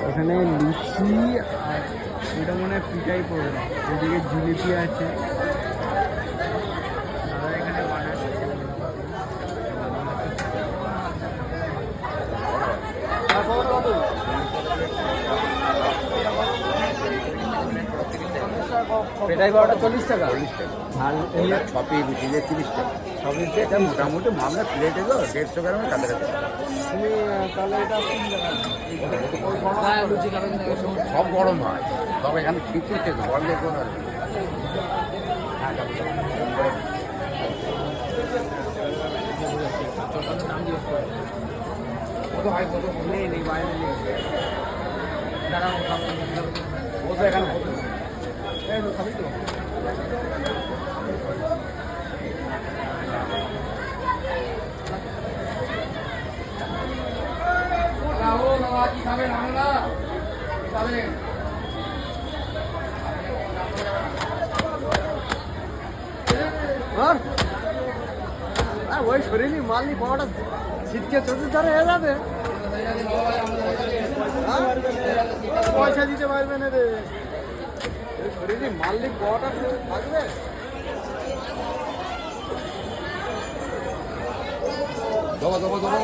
এখানে লুচি আর এটা মনে হয় পিঠাই পড়বে, এদিকে জিলিপি আছে। দাদা এখানে বানাচ্ছে। পেটাই বড়টা 40 টাকা, ঝাল ছ পিস লুচি দিয়ে 30 টাকা। সবই এটা মোটামুটি মামলা প্লেটে তো 150 গ্রামের কাছাকাছি। তুমি তাহলে এটা লুচি খাবেন? সব গরম হয়, তবে এখানে ঠিক হচ্ছে তো গরম দেখবো না। কত হয় কত নেই নেই বাইরে নেই। কত এখানে কত খাবি তো? ওই শরীরই মালনি পাওয়াটা ছিটকে চোখের ধারে হয়ে যাবে। পয়সা দিতে পারবে না রে, শরীরই মালনি পাওয়াটা থাকবে। দেবো দেবো দেবো।